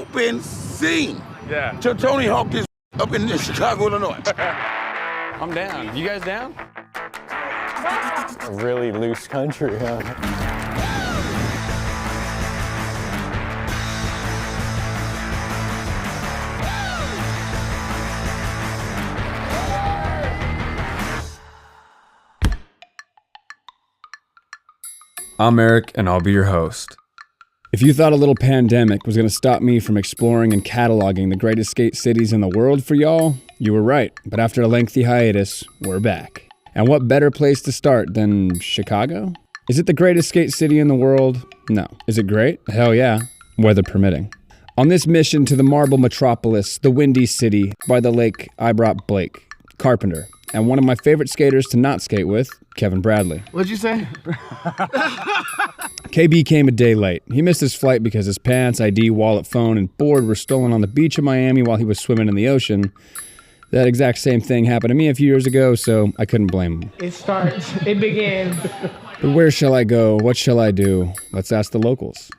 open scene. Yeah. So Tony Hawk is up in Chicago, Illinois. I'm down. You guys down? A really loose country, huh? I'm Eric, and I'll be your host. If you thought a little pandemic was going to stop me from exploring and cataloging the greatest skate cities in the world for y'all, you were right. But after a lengthy hiatus, we're back. And what better place to start than Chicago? Is it the greatest skate city in the world? No. Is it great? Hell yeah, weather permitting. On this mission to the marble metropolis, the windy city by the lake, I brought Blake, carpenter, and one of my favorite skaters to not skate with, Kevin Bradley. What'd you say? KB came a day late. He missed his flight because his pants, ID, wallet, phone, and board were stolen on the beach of Miami while he was swimming in the ocean. That exact same thing happened to me a few years ago, so I couldn't blame him. It began. But where shall I go? What shall I do? Let's ask the locals.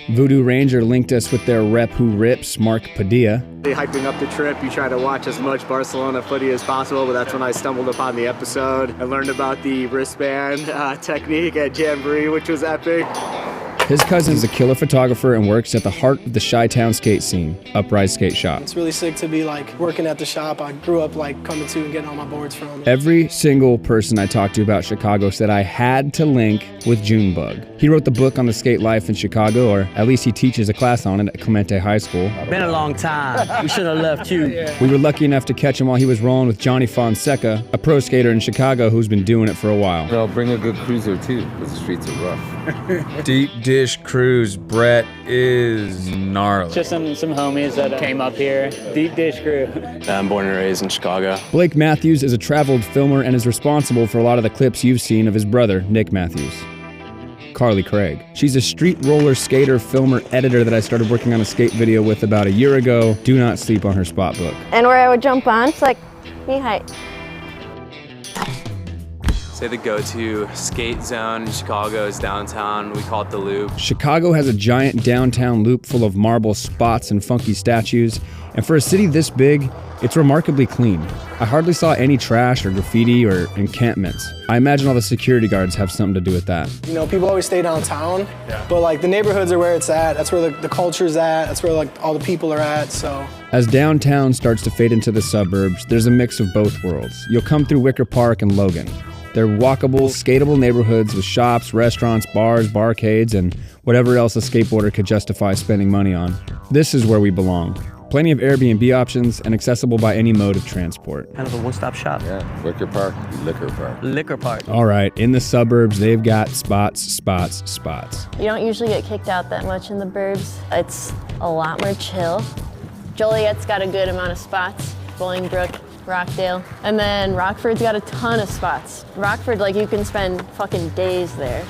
Voodoo Ranger linked us with their rep who rips, Mark Padilla. Hyping up the trip, you try to watch as much Barcelona footy as possible, but that's when I stumbled upon the episode. I learned about the wristband technique at Jamboree, which was epic. His cousin is a killer photographer and works at the heart of the Chi-Town skate scene, Uprise Skate Shop. It's really sick to be working at the shop I grew up coming to and getting all my boards from. Every single person I talked to about Chicago said I had to link with Junebug. He wrote the book on the skate life in Chicago, or at least he teaches a class on it at Clemente High School. Been a long time. We should have left you. We were lucky enough to catch him while he was rolling with Johnny Fonseca, a pro skater in Chicago who's been doing it for a while. Well, bring a good cruiser too, because the streets are rough. Deep dish cruise, Brett is gnarly. Just some homies that came up here. Deep dish crew. I'm born and raised in Chicago. Blake Matthews is a traveled filmer and is responsible for a lot of the clips you've seen of his brother, Nick Matthews. Carly Craig. She's a street roller skater, filmer, editor that I started working on a skate video with about a year ago. Do not sleep on her spot book. And where I would jump on, it's like knee height. Say the go-to skate zone in Chicago is downtown. We call it the Loop. Chicago has a giant downtown loop full of marble spots and funky statues. And for a city this big, it's remarkably clean. I hardly saw any trash or graffiti or encampments. I imagine all the security guards have something to do with that. You know, people always stay downtown, but the neighborhoods are where it's at. That's where the culture's at. That's where all the people are at, so. As downtown starts to fade into the suburbs, there's a mix of both worlds. You'll come through Wicker Park and Logan. They're walkable, skatable neighborhoods with shops, restaurants, bars, barcades, and whatever else a skateboarder could justify spending money on. This is where we belong. Plenty of Airbnb options and accessible by any mode of transport. Kind of a one-stop shop. Yeah, Wicker Park, Liquor Park. Liquor Park. All right, in the suburbs, they've got spots. You don't usually get kicked out that much in the burbs. It's a lot more chill. Joliet's got a good amount of spots. Bolingbrook, Rockdale. And then Rockford's got a ton of spots. Rockford, you can spend fucking days there.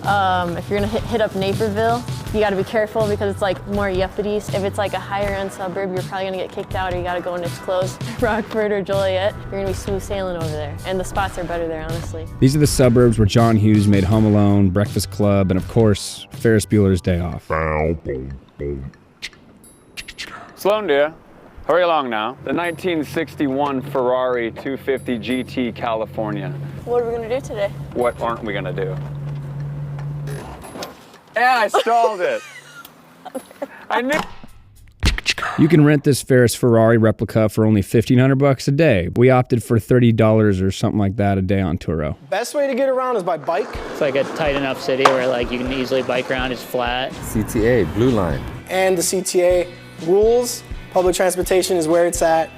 If you're gonna hit up Naperville, you gotta be careful because it's more yuppities. If it's a higher end suburb, you're probably gonna get kicked out or you gotta go when it's closed. Rockford or Joliet, you're gonna be smooth sailing over there. And the spots are better there, honestly. These are the suburbs where John Hughes made Home Alone, Breakfast Club, and of course, Ferris Bueller's Day Off. Sloan, dear. Hurry along now. The 1961 Ferrari 250 GT California. What are we gonna do today? What aren't we gonna do? Yeah, I stalled it. I knew. You can rent this Ferris Ferrari replica for only $1,500 a day. We opted for $30 or something like that a day on Turo. Best way to get around is by bike. It's a tight enough city where you can easily bike around. It's flat. CTA, Blue Line. And the CTA rules. Public transportation is where it's at.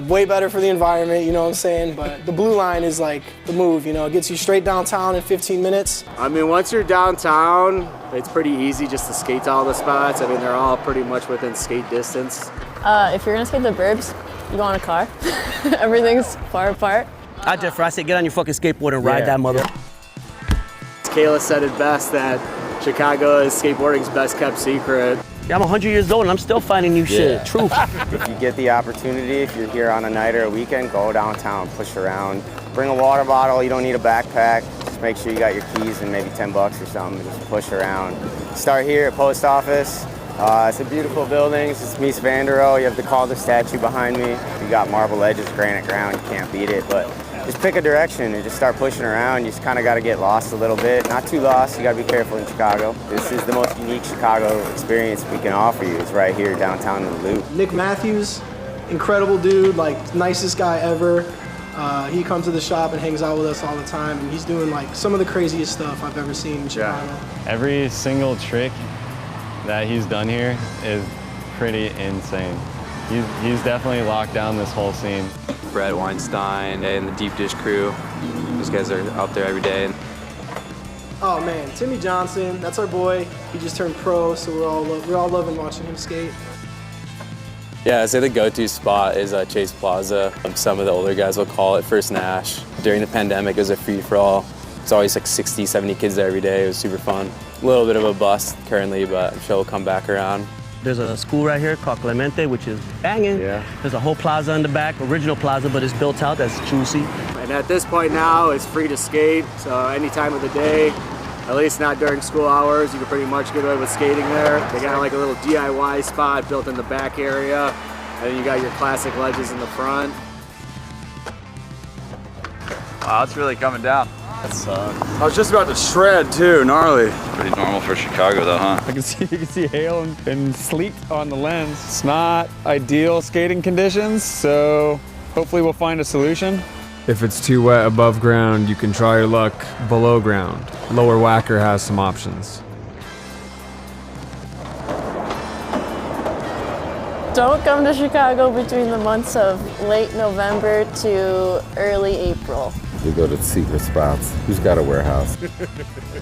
Way better for the environment, you know what I'm saying? But the Blue Line is the move, it gets you straight downtown in 15 minutes. I mean, once you're downtown, it's pretty easy just to skate to all the spots. I mean, they're all pretty much within skate distance. If you're gonna skate the burbs, you go on a car. Everything's far apart. I differ. I say get on your fucking skateboard and ride that mother. Kayla said it best that Chicago is skateboarding's best kept secret. Yeah, I'm 100 years old and I'm still finding new shit. Truth. If you get the opportunity, if you're here on a night or a weekend, go downtown, push around. Bring a water bottle, you don't need a backpack. Just make sure you got your keys and maybe 10 bucks or something. Just push around. Start here at Post Office. It's a beautiful building. It's Mies van der Rohe. You have the Calder statue behind me. You got marble edges, granite ground. You can't beat it. But just pick a direction and just start pushing around. You just kind of got to get lost a little bit. Not too lost. You got to be careful in Chicago. This is the most unique Chicago experience we can offer you. It's right here downtown in the Loop. Nick Matthews, incredible dude, like nicest guy ever. He comes to the shop and hangs out with us all the time, and he's doing like some of the craziest stuff I've ever seen in Chicago. Every single trick that he's done here is pretty insane. He's definitely locked down this whole scene. Brett Weinstein and the Deep Dish crew. Those guys are out there every day. Oh man, Timmy Johnson, that's our boy. He just turned pro, so we're all loving watching him skate. Yeah, I'd say the go-to spot is Chase Plaza. Some of the older guys will call it First Nash. During the pandemic, it was a free-for-all. It's always like 60, 70 kids there every day. It was super fun. A little bit of a bust currently, but I'm sure we'll come back around. There's a school right here called Clemente, which is banging. Yeah. There's a whole plaza in the back, original plaza, but it's built out, that's juicy. And at this point now, it's free to skate, so any time of the day, at least not during school hours, you can pretty much get away with skating there. They got like a little DIY spot built in the back area, and then you got your classic ledges in the front. Wow, it's really coming down. That sucks. I was just about to shred too, gnarly. Pretty normal for Chicago though, huh? You can see hail and sleet on the lens. It's not ideal skating conditions, so hopefully we'll find a solution. If it's too wet above ground, you can try your luck below ground. Lower Whacker has some options. Don't come to Chicago between the months of late November to early April. We go to secret spots. Who's got a warehouse?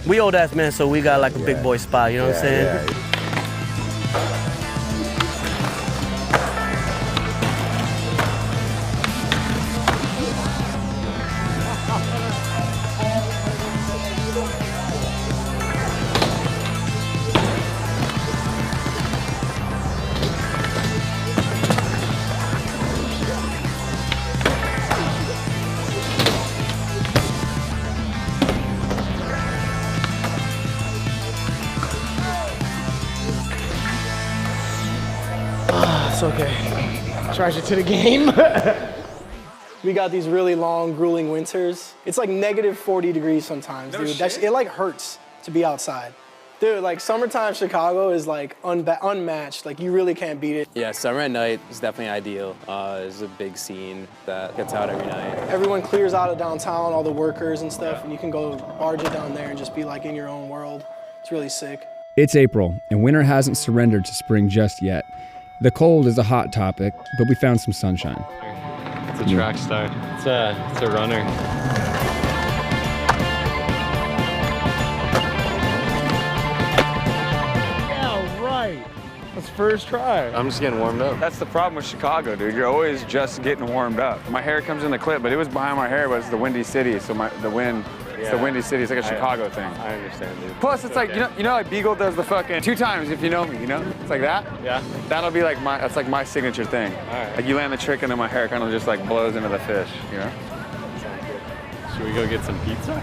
We old ass men, so we got like a big boy spot, you know what I'm saying? Yeah. It's okay. Charge it to the game. We got these really long, grueling winters. It's like negative 40 degrees sometimes, dude. It like hurts to be outside. Dude, like summertime Chicago is like unmatched. Like you really can't beat it. Yeah, summer at night is definitely ideal. There's a big scene that gets out every night. Everyone clears out of downtown, all the workers and stuff, and you can go barge it down there and just be like in your own world. It's really sick. It's April, and winter hasn't surrendered to spring just yet. The cold is a hot topic, but we found some sunshine. It's a track star. It's a runner. Yeah, right. That's first try. I'm just getting warmed up. That's the problem with Chicago, dude. You're always just getting warmed up. My hair comes in the clip, but it was behind my hair, but it's the windy city, so the wind. It's the windy city. It's like a Chicago thing. I understand, dude. Plus, it's like, you know, like Beagle does the fucking 2 times if you know me, you know? It's like that. Yeah. That'll be like that's like my signature thing. All right. Like you land the trick and then my hair kind of just like blows into the fish, you know? Sounds good. Should we go get some pizza?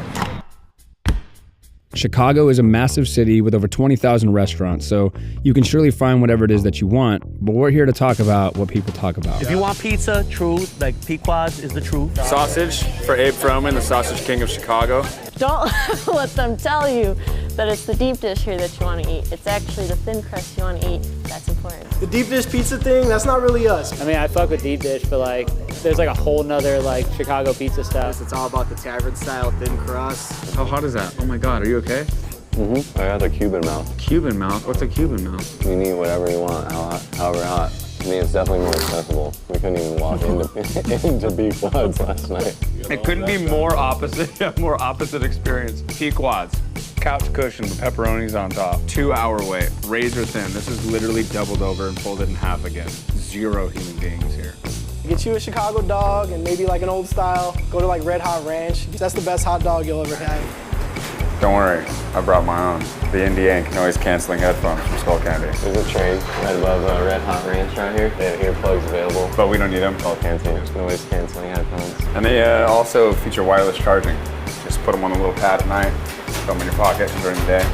Chicago is a massive city with over 20,000 restaurants, so you can surely find whatever it is that you want, but we're here to talk about what people talk about. If you want pizza, truth, like Pequod's is the truth. Sausage for Abe Froman, the Sausage King of Chicago. Don't let them tell you that it's the deep dish here that you want to eat. It's actually the thin crust you want to eat. That's important. The deep dish pizza thing, that's not really us. I mean, I fuck with deep dish, but like, there's like a whole nother like Chicago pizza stuff. It's all about the tavern style thin crust. How hot is that? Oh my God, are you okay? Mm-hmm. I got the Cuban mouth. Cuban mouth? What's a Cuban mouth? You can eat whatever you want, however hot. To me, it's definitely more accessible. We couldn't even walk into Pequod's last night. It couldn't be more opposite, more opposite experience. Pequod's, couch cushion with pepperonis on top. 2-hour wait, razor thin. This is literally doubled over and folded in half again. 0 human beings here. Get you a Chicago dog and maybe like an old style. Go to like Red Hot Ranch. That's the best hot dog you'll ever have. Don't worry, I brought my own. The Indian noise canceling headphones from Skull Candy. There's a tray right above Red Hot Ranch right here. They have earplugs available. But we don't need them. Skull Candy, noise canceling headphones. And they also feature wireless charging. Just Just put them on a little pad at night, throw them in your pocket during the day.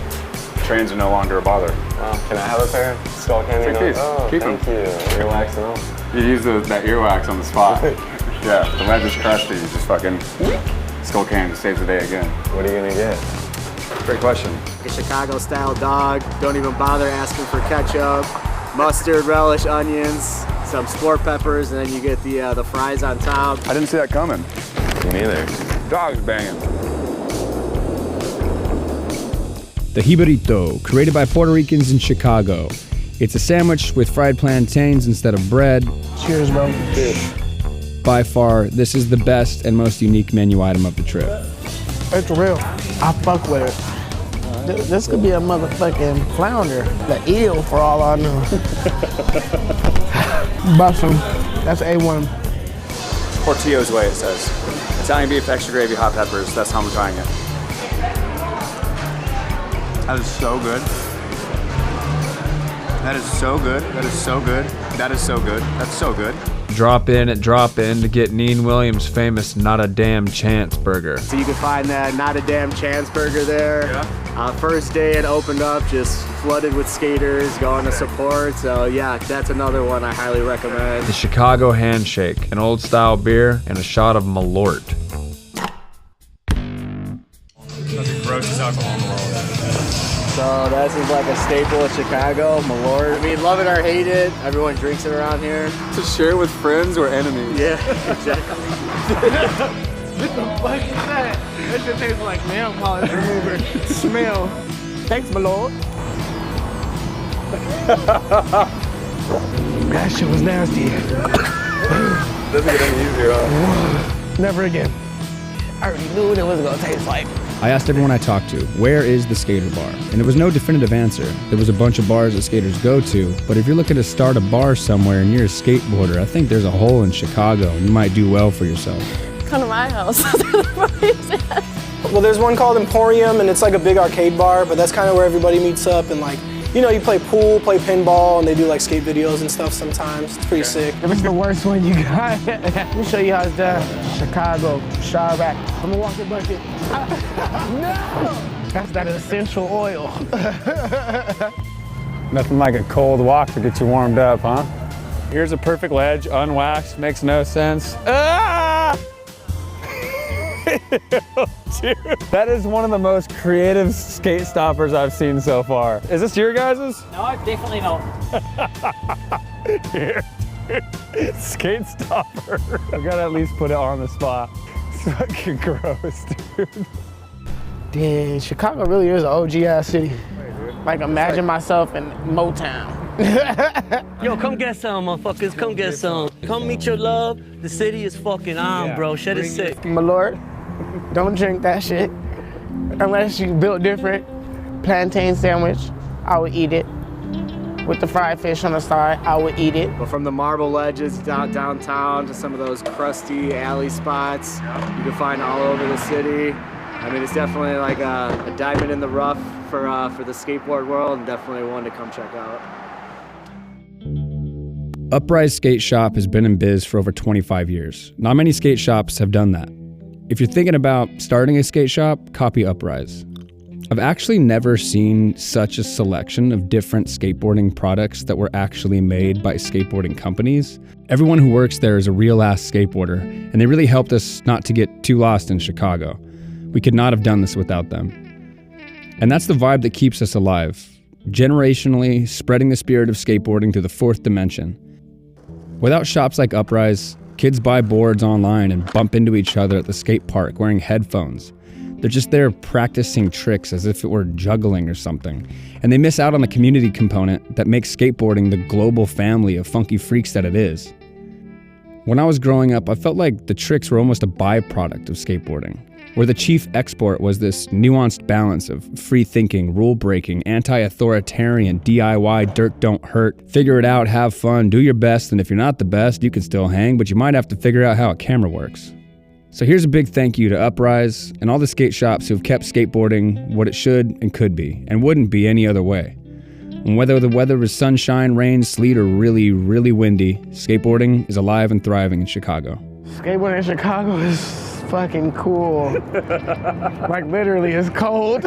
Trains are no longer a bother. Wow. Can I have a pair? Skull candy? Take these. Oh, Keep thank them. you. Earwax and all. You use that earwax on the spot. Yeah, the ledge is crusty. You just fucking skull candy saves the day again. What are you gonna get? Great question. A Chicago-style dog. Don't even bother asking for ketchup. Mustard, relish, onions, some sport peppers, and then you get the fries on top. I didn't see that coming. Me neither. Dog's banging. The Jibarito, created by Puerto Ricans in Chicago. It's a sandwich with fried plantains instead of bread. Cheers, bro. Cheers. By far, this is the best and most unique menu item of the trip. It's real. I fuck with it. This could be a motherfucking flounder. The eel, for all I know. Bust 'em. That's A1. Portillo's way, it says. Italian beef, extra gravy, hot peppers. That's how I'm trying it. That is so good. That is so good. That is so good. That is so good. That's so good. Drop in to get Neen Williams' famous Not a Damn Chance burger. So you can find that Not a Damn Chance burger there. Yeah. First day it opened up, just flooded with skaters going to support. So yeah, that's another one I highly recommend. The Chicago Handshake, an old style beer and a shot of Malort. That's the grossest alcohol in the world. So that's like a staple of Chicago, Malort. I mean, love it or hate it, everyone drinks it around here. To share with friends or enemies. Yeah, exactly. What the fuck is that? That shit tastes like nail polish remover. Smell. Thanks, my lord. That shit was nasty. Doesn't get any easier, huh? Never again. I already knew what it was gonna taste like. I asked everyone I talked to, where is the skater bar? And there was no definitive answer. There was a bunch of bars that skaters go to, but if you're looking to start a bar somewhere and you're a skateboarder, I think there's a hole in Chicago and you might do well for yourself. Come to my house. Well, there's one called Emporium, and it's like a big arcade bar, but that's kind of where everybody meets up and like, you know, you play pool, play pinball, and they do like skate videos and stuff sometimes. It's pretty sick. If it's the worst one you got, let me show you how it's done. Chicago, Shoutout. I'm gonna walk the bucket. No! That's that essential oil. Nothing like a cold walk to get you warmed up, huh? Here's a perfect ledge, unwaxed, makes no sense. Ah! Dude, that is one of the most creative skate stoppers I've seen so far. Is this your guys's? No, definitely not. Here, skate stopper. I gotta at least put it on the spot. It's fucking gross, dude. Damn, Chicago really is an OG ass city. Like imagine myself in Motown. Yo, come get some, motherfuckers. Come get some. Come meet your love. The city is fucking on, bro. Shit is sick. My lord, don't drink that shit unless you built different. Plantain sandwich, I would eat it. With the fried fish on the side, I would eat it. But from the marble ledges downtown to some of those crusty alley spots, you can find all over the city. I mean, it's definitely like a diamond in the rough for the skateboard world, and definitely one to come check out. Uprise Skate Shop has been in biz for over 25 years. Not many skate shops have done that. If you're thinking about starting a skate shop, copy Uprise. I've actually never seen such a selection of different skateboarding products that were actually made by skateboarding companies. Everyone who works there is a real-ass skateboarder, and they really helped us not to get too lost in Chicago. We could not have done this without them. And that's the vibe that keeps us alive, generationally spreading the spirit of skateboarding to the fourth dimension. Without shops like Uprise, kids buy boards online and bump into each other at the skate park wearing headphones. They're just there practicing tricks as if it were juggling or something. And they miss out on the community component that makes skateboarding the global family of funky freaks that it is. When I was growing up, I felt like the tricks were almost a byproduct of skateboarding, where the chief export was this nuanced balance of free thinking, rule breaking, anti-authoritarian, DIY, dirt don't hurt, figure it out, have fun, do your best, and if you're not the best, you can still hang, but you might have to figure out how a camera works. So here's a big thank you to Uprise and all the skate shops who've kept skateboarding what it should and could be, and wouldn't be any other way. And whether the weather is sunshine, rain, sleet, or really, really windy, skateboarding is alive and thriving in Chicago. Skateboarding in Chicago is fucking cool. Like literally, it's cold.